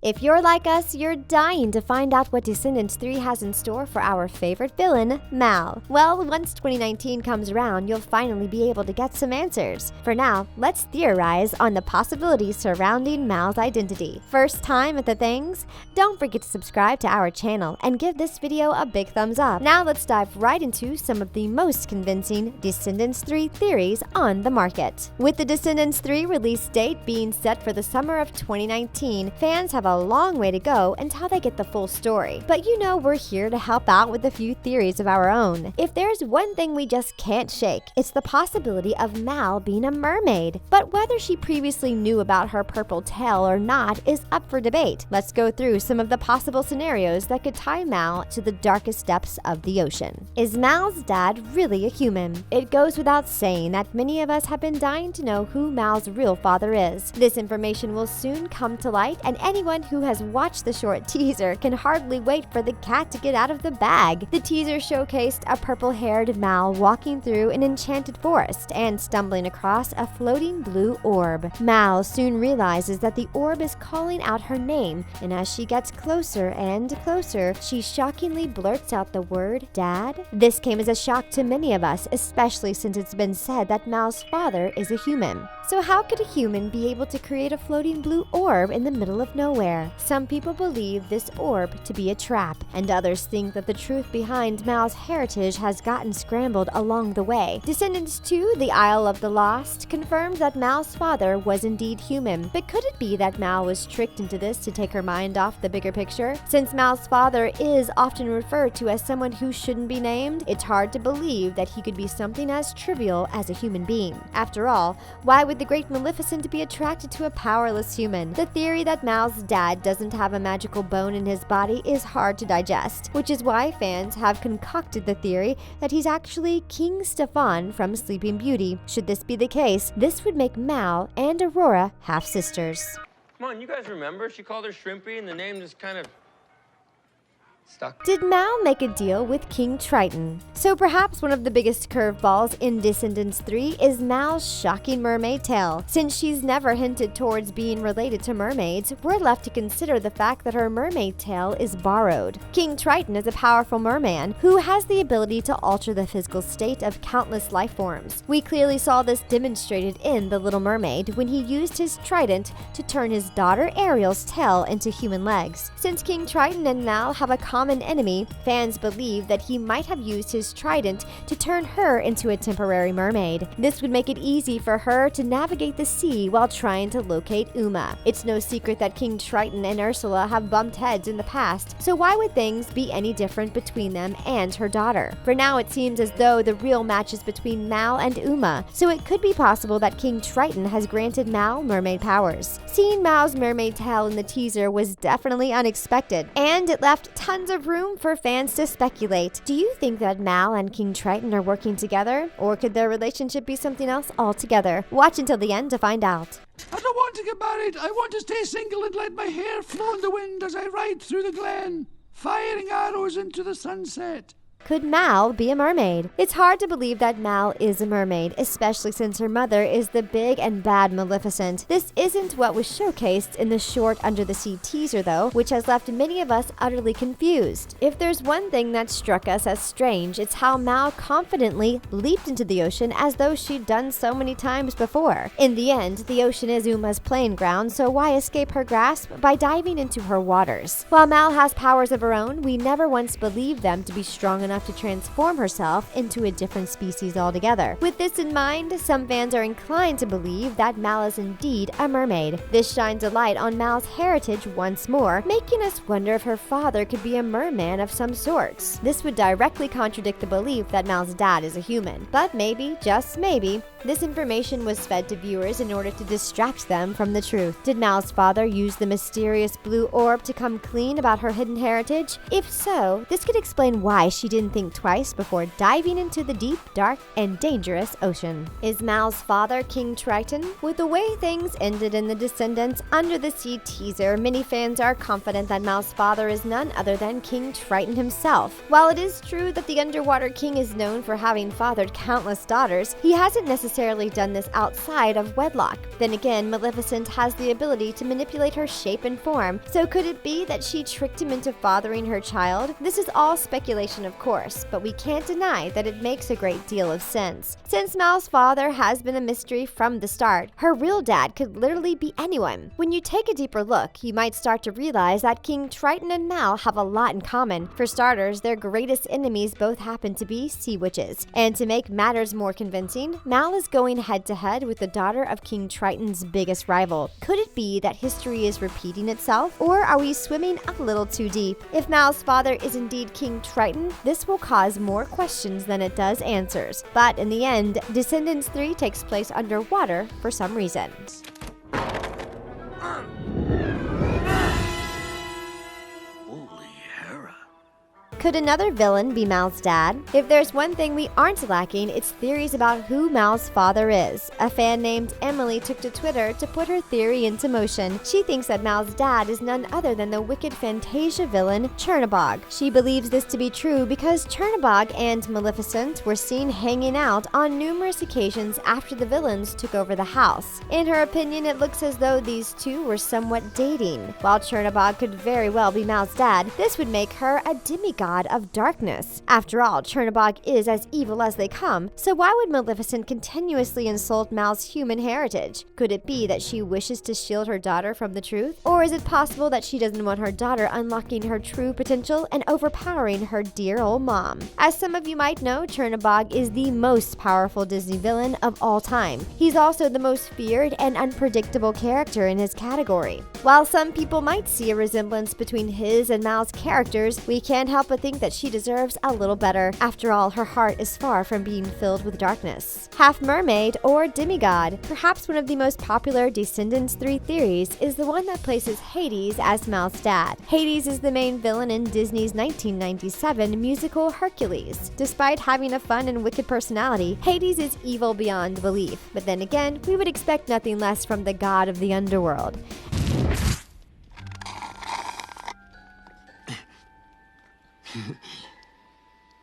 If you're like us, you're dying to find out what Descendants 3 has in store for our favorite villain, Mal. Well, once 2019 comes around, you'll finally be able to get some answers. For now, let's theorize on the possibilities surrounding Mal's identity. First time at the things? Don't forget to subscribe to our channel and give this video a big thumbs up. Now let's dive right into some of the most convincing Descendants 3 theories on the market. With the Descendants 3 release date being set for the summer of 2019, fans have a long way to go until they get the full story. But you know we're here to help out with a few theories of our own. If there's one thing we just can't shake, it's the possibility of Mal being a mermaid. But whether she previously knew about her purple tail or not is up for debate. Let's go through some of the possible scenarios that could tie Mal to the darkest depths of the ocean. Is Mal's dad really a human? It goes without saying that many of us have been dying to know who Mal's real father is. This information will soon come to light, and anyone who has watched the short teaser can hardly wait for the cat to get out of the bag. The teaser showcased a purple-haired Mal walking through an enchanted forest and stumbling across a floating blue orb. Mal soon realizes that the orb is calling out her name, and as she gets closer and closer, she shockingly blurts out the word Dad. This came as a shock to many of us, especially since it's been said that Mal's father is a human. So how could a human be able to create a floating blue orb in the middle of nowhere? Some people believe this orb to be a trap, and others think that the truth behind Mal's heritage has gotten scrambled along the way. Descendants 2, The Isle of the Lost, confirmed that Mal's father was indeed human. But could it be that Mal was tricked into this to take her mind off the bigger picture? Since Mal's father is often referred to as someone who shouldn't be named, it's hard to believe that he could be something as trivial as a human being. After all, why would the Great Maleficent be attracted to a powerless human? The theory that Mal's dad doesn't have a magical bone in his body is hard to digest, which is why fans have concocted the theory that he's actually King Stefan from Sleeping Beauty. Should this be the case, this would make Mal and Aurora half-sisters. Come on, you guys remember? She called her Shrimpy and the name just kind of stuck. Did Mal make a deal with King Triton? So perhaps one of the biggest curveballs in Descendants 3 is Mal's shocking mermaid tail. Since she's never hinted towards being related to mermaids, we're left to consider the fact that her mermaid tail is borrowed. King Triton is a powerful merman who has the ability to alter the physical state of countless life forms. We clearly saw this demonstrated in The Little Mermaid when he used his trident to turn his daughter Ariel's tail into human legs. Since King Triton and Mal have a common enemy, fans believe that he might have used his trident to turn her into a temporary mermaid. This would make it easy for her to navigate the sea while trying to locate Uma. It's no secret that King Triton and Ursula have bumped heads in the past, so why would things be any different between them and her daughter? For now, it seems as though the real match is between Mal and Uma, so it could be possible that King Triton has granted Mal mermaid powers. Seeing Mal's mermaid tail in the teaser was definitely unexpected, and it left tons of room for fans to speculate. Do you think that Mal and King Triton are working together? Or could their relationship be something else altogether? Watch until the end to find out. I don't want to get married. I want to stay single and let my hair flow in the wind as I ride through the glen, firing arrows into the sunset. Could Mal be a mermaid? It's hard to believe that Mal is a mermaid, especially since her mother is the big and bad Maleficent. This isn't what was showcased in the short Under the Sea teaser though, which has left many of us utterly confused. If there's one thing that struck us as strange, it's how Mal confidently leaped into the ocean as though she'd done so many times before. In the end, the ocean is Uma's playing ground, so why escape her grasp by diving into her waters? While Mal has powers of her own, we never once believed them to be strong enough to transform herself into a different species altogether. With this in mind, some fans are inclined to believe that Mal is indeed a mermaid. This shines a light on Mal's heritage once more, making us wonder if her father could be a merman of some sorts. This would directly contradict the belief that Mal's dad is a human. But maybe, just maybe, this information was fed to viewers in order to distract them from the truth. Did Mal's father use the mysterious blue orb to come clean about her hidden heritage? If so, this could explain why she didn't think twice before diving into the deep, dark, and dangerous ocean. Is Mal's father King Triton? With the way things ended in the Descendants Under the Sea teaser, many fans are confident that Mal's father is none other than King Triton himself. While it is true that the underwater king is known for having fathered countless daughters, he hasn't necessarily necessarily done this outside of wedlock. Then again, Maleficent has the ability to manipulate her shape and form, so could it be that she tricked him into fathering her child? This is all speculation, of course, but we can't deny that it makes a great deal of sense. Since Mal's father has been a mystery from the start, her real dad could literally be anyone. When you take a deeper look, you might start to realize that King Triton and Mal have a lot in common. For starters, their greatest enemies both happen to be sea witches. And to make matters more convincing, Mal is going head-to-head with the daughter of King Triton's biggest rival. Could it be that history is repeating itself, or are we swimming a little too deep? If Mal's father is indeed King Triton, this will cause more questions than it does answers. But in the end, Descendants 3 takes place underwater for some reason. Could another villain be Mal's dad? If there's one thing we aren't lacking, it's theories about who Mal's father is. A fan named Emily took to Twitter to put her theory into motion. She thinks that Mal's dad is none other than the wicked Fantasia villain, Chernabog. She believes this to be true because Chernabog and Maleficent were seen hanging out on numerous occasions after the villains took over the house. In her opinion, it looks as though these two were somewhat dating. While Chernabog could very well be Mal's dad, this would make her a demigod of darkness. After all, Chernabog is as evil as they come, so why would Maleficent continuously insult Mal's human heritage? Could it be that she wishes to shield her daughter from the truth? Or is it possible that she doesn't want her daughter unlocking her true potential and overpowering her dear old mom? As some of you might know, Chernabog is the most powerful Disney villain of all time. He's also the most feared and unpredictable character in his category. While some people might see a resemblance between his and Mal's characters, we can't help but think that she deserves a little better. After all, her heart is far from being filled with darkness. Half mermaid or demigod. Perhaps one of the most popular Descendants 3 theories is the one that places Hades as Mal's dad. Hades is the main villain in Disney's 1997 musical Hercules. Despite having a fun and wicked personality, Hades is evil beyond belief. But then again, we would expect nothing less from the god of the underworld.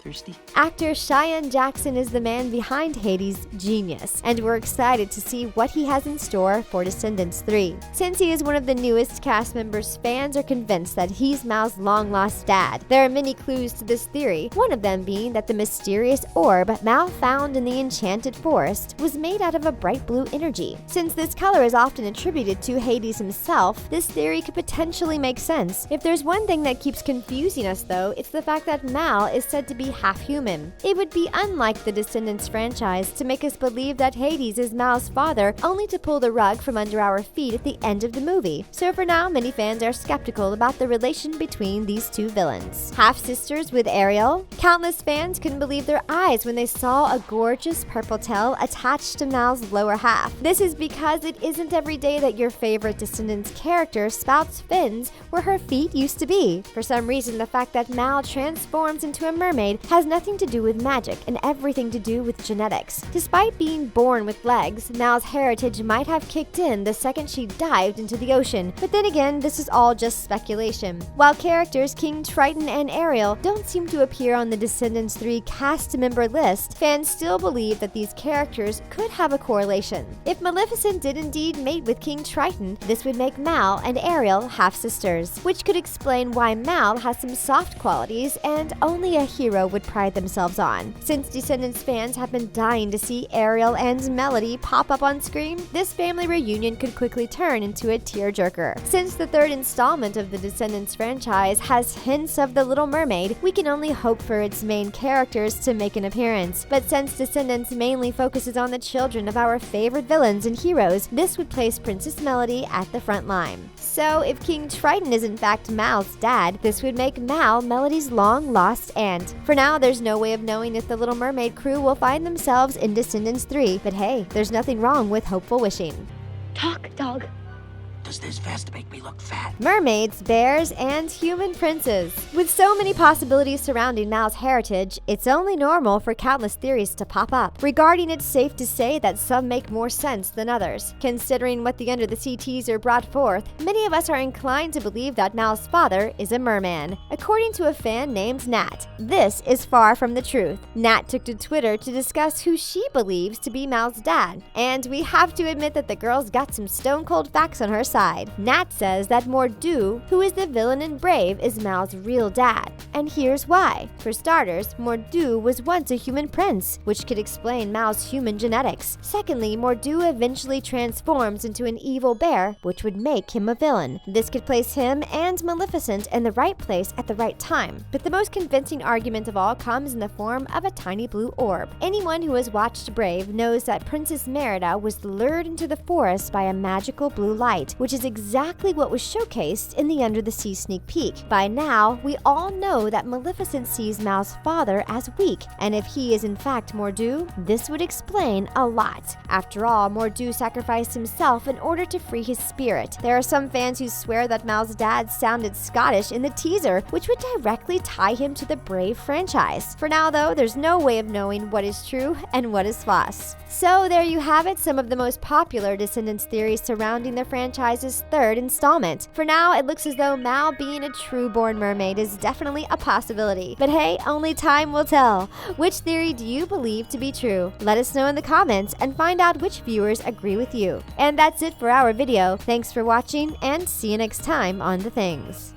Thirsty? Actor Cheyenne Jackson is the man behind Hades' genius, and we're excited to see what he has in store for Descendants 3. Since he is one of the newest cast members, fans are convinced that he's Mal's long-lost dad. There are many clues to this theory, one of them being that the mysterious orb Mal found in the Enchanted Forest was made out of a bright blue energy. Since this color is often attributed to Hades himself, this theory could potentially make sense. If there's one thing that keeps confusing us though, it's the fact that Mal is said to be half human. It would be unlike the Descendants franchise to make us believe that Hades is Mal's father only to pull the rug from under our feet at the end of the movie. So for now, many fans are skeptical about the relation between these two villains. Half-sisters with Ariel? Countless fans couldn't believe their eyes when they saw a gorgeous purple tail attached to Mal's lower half. This is because it isn't every day that your favorite Descendants character spouts fins where her feet used to be. For some reason, the fact that Mal transforms into a mermaid has nothing to do with magic and everything to do with genetics. Despite being born with legs, Mal's heritage might have kicked in the second she dived into the ocean, but then again, this is all just speculation. While characters King Triton and Ariel don't seem to appear on the Descendants 3 cast member list, fans still believe that these characters could have a correlation. If Maleficent did indeed mate with King Triton, this would make Mal and Ariel half-sisters, which could explain why Mal has some soft qualities and only a hero would pride themselves on. Since Descendants fans have been dying to see Ariel and Melody pop up on screen, this family reunion could quickly turn into a tearjerker. Since the third installment of the Descendants franchise has hints of The Little Mermaid, we can only hope for its main characters to make an appearance. But since Descendants mainly focuses on the children of our favorite villains and heroes, this would place Princess Melody at the front line. So if King Triton is in fact Mal's dad, this would make Mal Melody's long-lost aunt. For now, there's no way of knowing if the Little Mermaid crew will find themselves in Descendants 3, but hey, there's nothing wrong with hopeful wishing. Talk, dog. Does this vest make me look fat? Mermaids, bears, and human princes. With so many possibilities surrounding Mal's heritage, it's only normal for countless theories to pop up. Regarding it, safe to say that some make more sense than others. Considering what the Under the Sea teaser brought forth, many of us are inclined to believe that Mal's father is a merman, according to a fan named Nat. This is far from the truth. Nat took to Twitter to discuss who she believes to be Mal's dad, and we have to admit that the girl's got some stone-cold facts on her side. Nat says that Mor'du, who is the villain in Brave, is Mal's real dad. And here's why. For starters, Mor'du was once a human prince, which could explain Mal's human genetics. Secondly, Mor'du eventually transforms into an evil bear, which would make him a villain. This could place him and Maleficent in the right place at the right time. But the most convincing argument of all comes in the form of a tiny blue orb. Anyone who has watched Brave knows that Princess Merida was lured into the forest by a magical blue light, which is exactly what was showcased in the Under the Sea sneak peek. By now, we all know that Maleficent sees Mal's father as weak, and if he is in fact Mor'du, this would explain a lot. After all, Mor'du sacrificed himself in order to free his spirit. There are some fans who swear that Mal's dad sounded Scottish in the teaser, which would directly tie him to the Brave franchise. For now though, there's no way of knowing what is true and what is false. So there you have it, some of the most popular Descendants theories surrounding the franchise's third installment. For now, it looks as though Mal being a true-born mermaid is definitely a possibility. But hey, only time will tell. Which theory do you believe to be true? Let us know in the comments and find out which viewers agree with you. And that's it for our video. Thanks for watching, and see you next time on The Things.